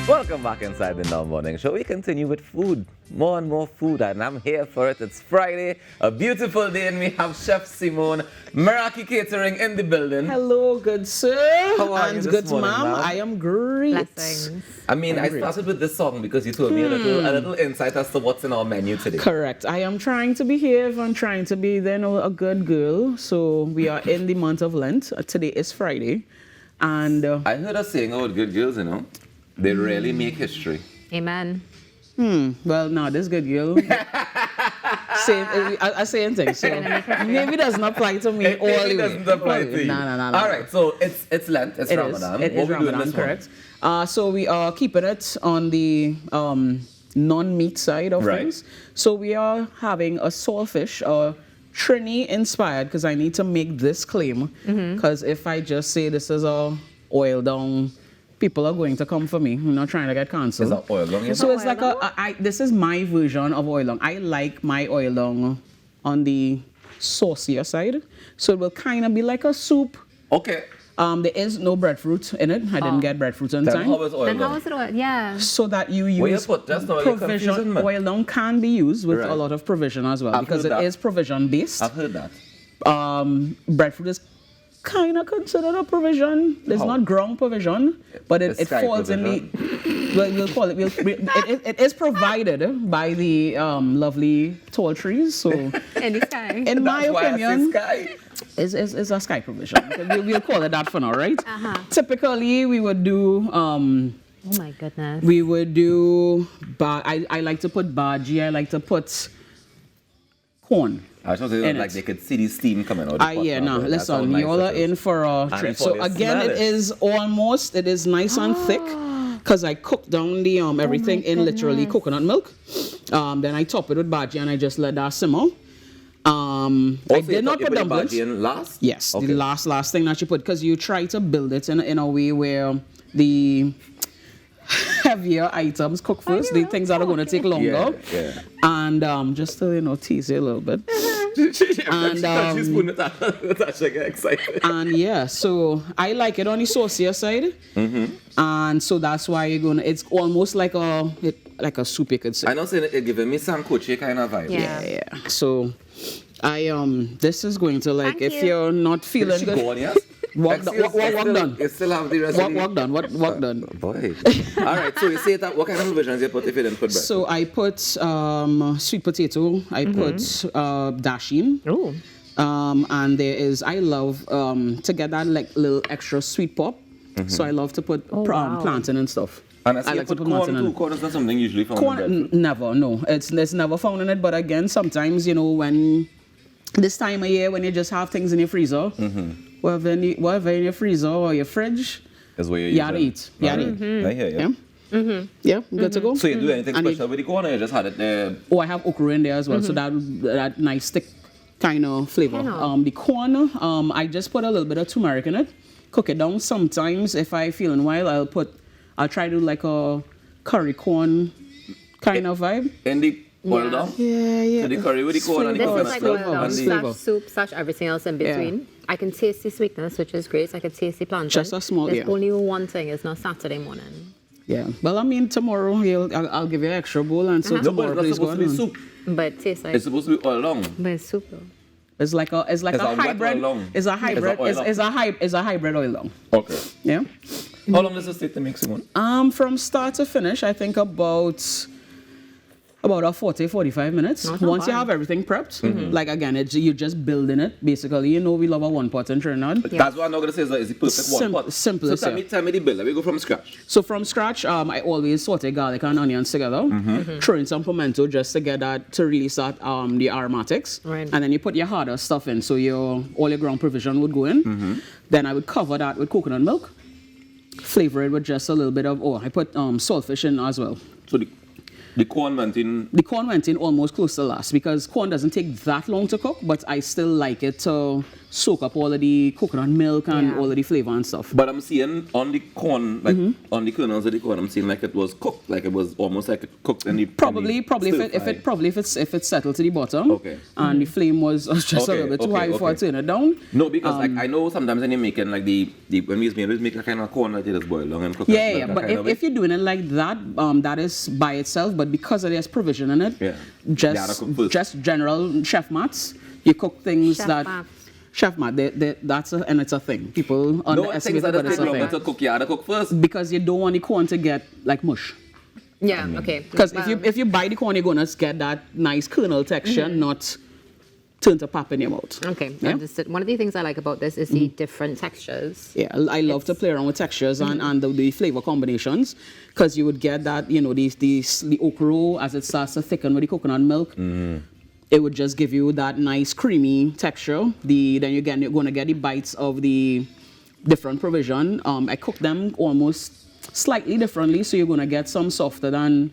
Welcome back inside the Now Morning Show. We continue with food, more and more food, and I'm here for it. It's Friday, a beautiful day, and we have Chef Simmone, Meraki Catering in the building. Hello, good sir. How are and you good this morning, ma'am. ma'am? I am great. Blessings. I mean, I started with this song because you told me a little insight as to what's in our menu today. Correct. I am trying to behave. I'm trying to be a good girl. So we are in the month of Lent. Today is Friday, and I heard us saying about good girls, you know. They really make history. Amen. well, no, this good girl. I say anything. So maybe it doesn't apply to me all the way. It doesn't apply to you. No. All right, so it's Lent, it's Ramadan. It is what we doing Ramadan, this correct. So we are keeping it on the non-meat side of Right. things. So we are having a saltfish, Trini inspired, because I need to make this claim. Because if I just say this is a oil down, people are going to come for me. I'm not trying to get cancelled. Is that oil long? So it's like this is my version of oil long. I like my oil long on the saucier side. So it will kind of be like a soup. Okay. There is no breadfruit in it. I didn't get breadfruit in Then time. how is oil Then how long? is it? Yeah. So that you Where you use put just now, you're confusing provision. me. Oil long can be used with Right. a lot of provision as well, I've because heard it that. is provision based. I've heard that. Breadfruit is kind of considered a provision. It's How? not ground provision, but It's it sky falls in the. We'll call it. It is provided by the lovely tall trees. So, In the sky. in my That's why I say opinion, sky. is a sky provision. We'll call it that for now, right? Typically, we would do. Oh my goodness. We would do. I like to put bhaji. I like to put corn. I was supposed to say, In like it. they could see the steam coming out of the pot. Yeah, no, That listen, sound nice, you all are okay. in for a And treat. for So the again, smell it is almost, it is nice and thick, because I cook down the everything in literally coconut milk. Then I top it with bhaji and I just let that simmer. I did not put dumplings. In last? Yes, Okay. the last thing that you put, because you try to build it in a way where the heavier items cook first, the things that are going to take longer. Yeah. And just to tease you a little bit. And She's putting it out. Natasha get excited. and yeah, so I like it on the saucier side, and so that's why it's almost like a soup, you could say. I know saying it giving me some coachy kind of vibe. Yeah. Yeah. So this is going to Thank if you. you're not feeling She good. go on, yes? Work Excuse, done. You still have the recipe? Work done. Work done. Boy. All right, so you say that, what kind of provisions you put if you didn't put bread? So I put sweet potato. I put dasheen. Oh. And there is, I love to get that like little extra sweet pop. So I love to put wow. plantain and stuff. And I see you like to put put corn plantain too. in. Corn is not something usually found Corn, in bread. never, no. It's never found in it. But again, sometimes, when this time of year when you just have things in your freezer, whatever in your freezer or your fridge, Is where you gotta eat. You gotta eat. I hear you. Yeah? Yeah, good to go. So you do anything And special with the corn or you just had it there? Oh, I have okra in there as well, so that nice thick kind of flavor. Yeah. The corn, I just put a little bit of turmeric in it, cook it down. Sometimes, if I feeling wild, I'll try to do like a curry corn kind of vibe. In the oil down? Yeah. So the curry with the corn and the This Oh, is coconut like flavor, oil down, it's slash flavor. soup, slash everything else in between. I can taste the sweetness, which is great. I can taste the plantain. Just a small, There's yeah. only one thing. It's not Saturday morning. Yeah. Well, I mean, tomorrow I'll give you an extra bowl, and so No, but tomorrow it's not please go supposed to be on. soup. But it tastes like. It's supposed to be oil long. But it's soup though. It's like a It's a wet hybrid. oil long. It's a hybrid. oil long. It's a hybrid oil long. Okay. Yeah. How long does this take to make Simmone? From start to finish, I think about a 45 minutes. No, it's not Once you bad. have everything prepped, like again, you're just building it. Basically, we love a one pot in Trinidad. That's what I'm not going to say is the perfect one pot. Simplest, So yeah. tell me the build. Let me go from scratch. So from scratch, I always saute garlic and onions together, throw in some pimento just to get that to release that the aromatics, Right. and then you put your harder stuff in. So all your ground provision would go in. Then I would cover that with coconut milk, flavor it with just a little bit of I put saltfish in as well. So the corn went in. The corn went in almost close to last because corn doesn't take that long to cook, but I still like it to soak up all of the coconut milk and Yeah. all of the flavor and stuff. But I'm seeing on the corn, like on the kernels of the corn, I'm seeing like it was cooked, like it was almost like it cooked in the Probably if it settled to the bottom, Okay. and the flame was just a little bit too high before I turn it down. No, because like I know sometimes when you're making like the when we make a kind of corn like you just boil down and cook. Yeah. But if you're doing it like that, that is by itself. But because there's provision in it, Yeah. You gotta cook first. just general chef mats, you cook things Chef that. mats. Chef mat, that's and it's a thing. People no, underestimate things it, that but it's take a longer thing. to cook, you gotta cook first. Because you don't want the corn to get like mush. Yeah, okay. Because Well, if you buy the corn, you're gonna get that nice kernel texture, not turn to pap in your mouth. Okay, Yeah? understood. One of the things I like about this is the different textures. Yeah, I love to play around with textures and the flavor combinations, because you would get that, the okra as it starts to thicken with the coconut milk. It would just give you that nice creamy texture. Then you're going to get the bites of the different provision. I cook them almost slightly differently, so you're going to get some softer than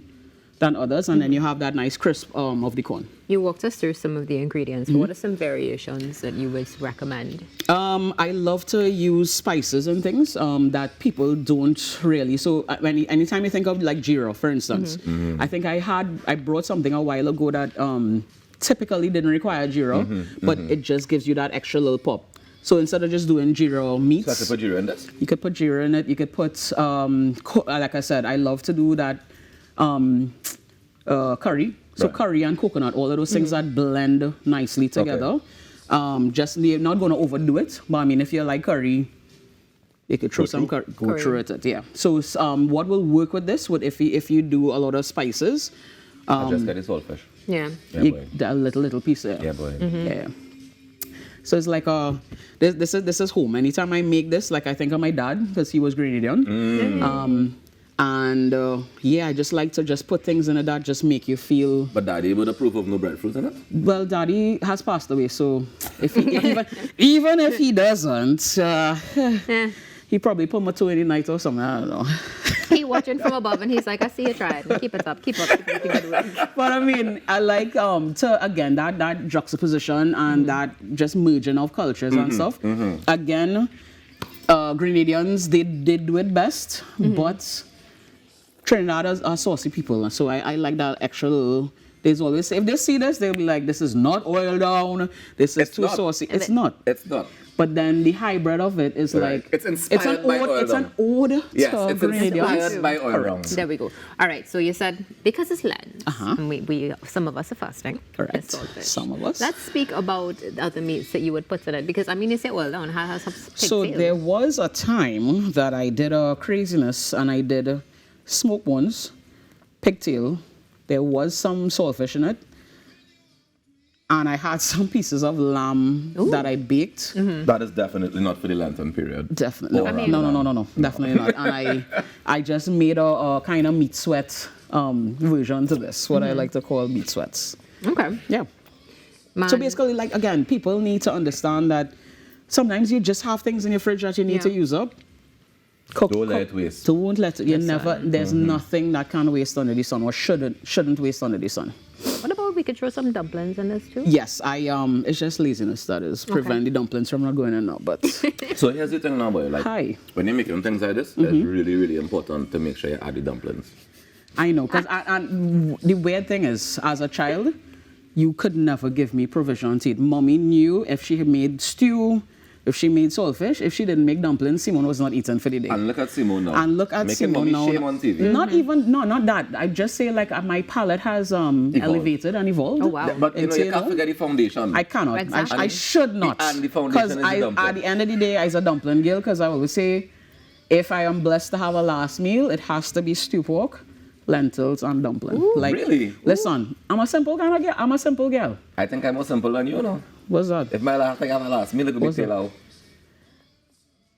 others, and then you have that nice crisp of the corn. You walked us through some of the ingredients, but what are some variations that you would recommend? I love to use spices and things that people don't really. So anytime you think of like jeera, for instance, I think I brought something a while ago that typically didn't require jeera, but it just gives you that extra little pop. So instead of just doing jeera meats, So I have to put jeera in this? you could put jeera in it. You could put, like I said, I love to do that curry. So Right. curry and coconut, all of those things that blend nicely together. You're not going to overdo it, but I mean, if you like curry, you could throw some curry, go Curry. through it. Yeah. So what will work with this? If you do a lot of spices, I just get the saltfish. Yeah. Yeah, boy. a little piece there. Yeah, boy. Yeah. So it's like this is home. Anytime I make this, like I think of my dad because he was Grenadian. I just like to just put things in it that just make you feel. But Daddy would approve of no breadfruit in it? Well, Daddy has passed away, so if he, even if he doesn't, he probably put my toe in the night or something. I don't know. He watching from above and he's like, I see you trying. Keep it up. Keep it up. But I mean, I like to again that juxtaposition and that just merging of cultures and stuff. Again, Grenadians they do it best, but Trinidad are saucy people, so I like that extra little. There's always, if they see this, they'll be like, this is not oiled down, this is It's too not. saucy. It's not. It's not. But then the hybrid of it is Right. like It's inspired by oil It's an down. ode Yes, to it's Grenadians. inspired by oil rounds. There we go. All right. So you said because it's Lent, and we some of us are fasting. Correct. It's saltfish. Some of us. Let's speak about the other meats that you would put in it, because I mean you say well down. How has some So there was a time that I did a craziness and I did smoked bones, pigtail. There was some saltfish in it. And I had some pieces of lamb that I baked. That is definitely not for the Lenten period. Definitely. Or No. Definitely not. And I just made a kind of meat sweat version to this, what I like to call meat sweats. Okay. Yeah. So basically, like, again, people need to understand that sometimes you just have things in your fridge that you need to use up. Don't let it waste. Don't let it. There's nothing that can waste under the sun or shouldn't waste under the sun. What about we could throw some dumplings in this too? Yes, it's just laziness that is prevent the dumplings from not going in now. But So here's the thing now, boy. Like, Hi. when you're making things like this, it's really, really important to make sure you add the dumplings. I know, because the weird thing is, as a child, you could never give me provision to eat. Mommy knew if she made stew, if she made saltfish, if she didn't make dumplings, Simmone was not eating for the day. And look at Simmone now. And look at Making Simmone mommy now. shame on TV. Not that. I just say like my palate has elevated and evolved. Oh, wow. But you know, you can't Until- forget the foundation. I cannot. Exactly. I should not. And the foundation is the dumpling. at the end of the day, I'm a dumpling girl because I always say, if I am blessed to have a last meal, it has to be stew pork, lentils, and dumpling. really? Listen, I'm a simple kind of girl. I'm a simple girl. I think I'm more simple than you know. What's that? If my last thing I have a last meal, it could be What's that? pilau.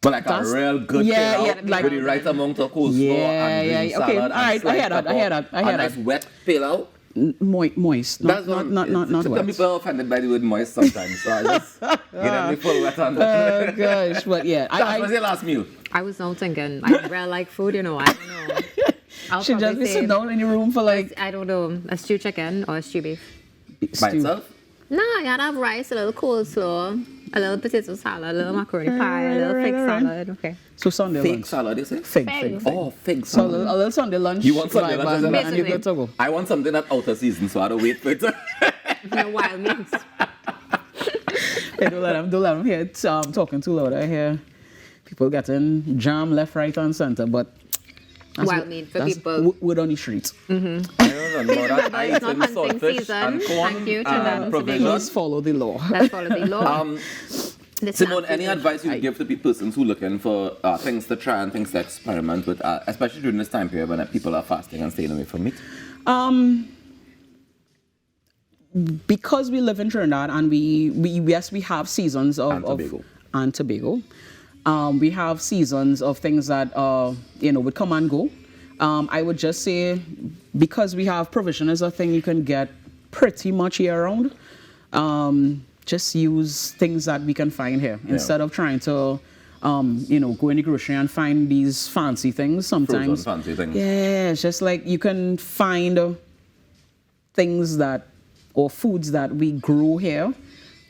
But like That's- a real good yeah, pilau yeah, like- with the right amount of coleslaw Yeah, and green yeah, okay, salad all and right, I hear sliced that, I hear that, I pepper hear and that. nice wet pilau. Moist. That's Not Some wet. people are offended by the word moist sometimes, so I just give them the full wet on Oh gosh, but yeah, That was your last meal. I was now thinking, I really like food, you know. I don't know. I'll should just probably be say, sit down in your room for like I don't know, a stew chicken or a stew beef. By stew. itself? No, you gotta have rice, a little coleslaw, A little potato salad, a little macaroni pie, a little fig Alright. salad. Okay. So Sunday Fig lunch. salad, you say? Fig. Oh, fig So salad. a little Sunday lunch. You want Sunday vibe lunch as well? and you're good to go. I want something that's out of season, so I don't wait for it. No wild meats. Hey, don't let them hear talking too loud. I hear people getting jam left, right, and center, but Wild meat for people. Wood on the streets. I don't know that. Remember, I it's not eat hunting saltfish season. and corn Thank you to them. provision. Please follow the law. Let's follow the law. This Simmone, is any season. advice you would give to persons who are looking for things to try and things to experiment with, especially during this time period when people are fasting and staying away from meat? Because we live in Trinidad and we have seasons of And Tobago. We have seasons of things that would come and go. I would just say because we have provision as a thing you can get pretty much year round. Just use things that we can find here instead of trying to go in the grocery and find these fancy things. Sometimes Frozen fancy things. Yeah, it's just like you can find things or foods that we grow here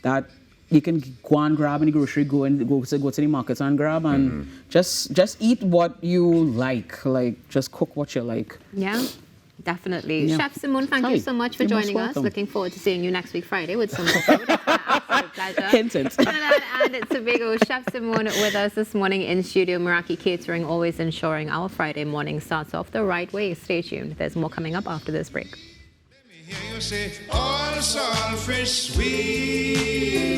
that you can go and grab in the grocery, go to the market and grab and just eat what you like just cook what you like. Yeah, definitely. Yeah. Chef Simmone, thank Hi. you so much for You're most joining us. welcome. Looking forward to seeing you next week Friday with some more food. Absolute pleasure. Hinted. Trinidad and Tobago. Chef Simmone with us this morning in studio. Meraki Catering, always ensuring our Friday morning starts off the right way. Stay tuned. There's more coming up after this break. Hear you say, all saltfish sweet.